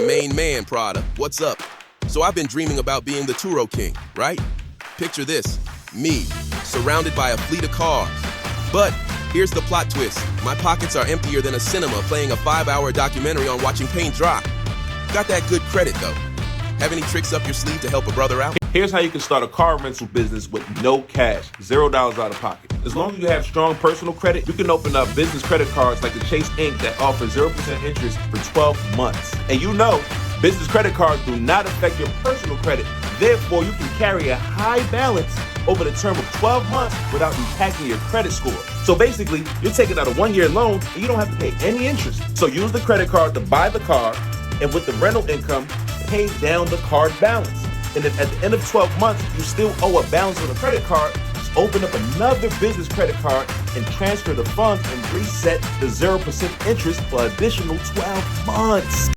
main man, Prada. What's up? So I've been dreaming about being the Turo King, right? Picture this, me, surrounded by a fleet of cars. But here's the plot twist. My pockets are emptier than a cinema playing a 5-hour documentary on watching paint dry. Got that good credit, though. Have any tricks up your sleeve to help a brother out? Here's how you can start a car rental business with no cash, $0 out of pocket. As long as you have strong personal credit, you can open up business credit cards like the Chase Inc. that offer 0% interest for 12 months. And you know, business credit cards do not affect your personal credit. Therefore, you can carry a high balance over the term of 12 months without impacting your credit score. So basically, you're taking out a 1-year loan and you don't have to pay any interest. So use the credit card to buy the car, and with the rental income, pay down the card balance. And if at the end of 12 months, you still owe a balance on the credit card, just open up another business credit card and transfer the funds and reset the 0% interest for additional 12 months.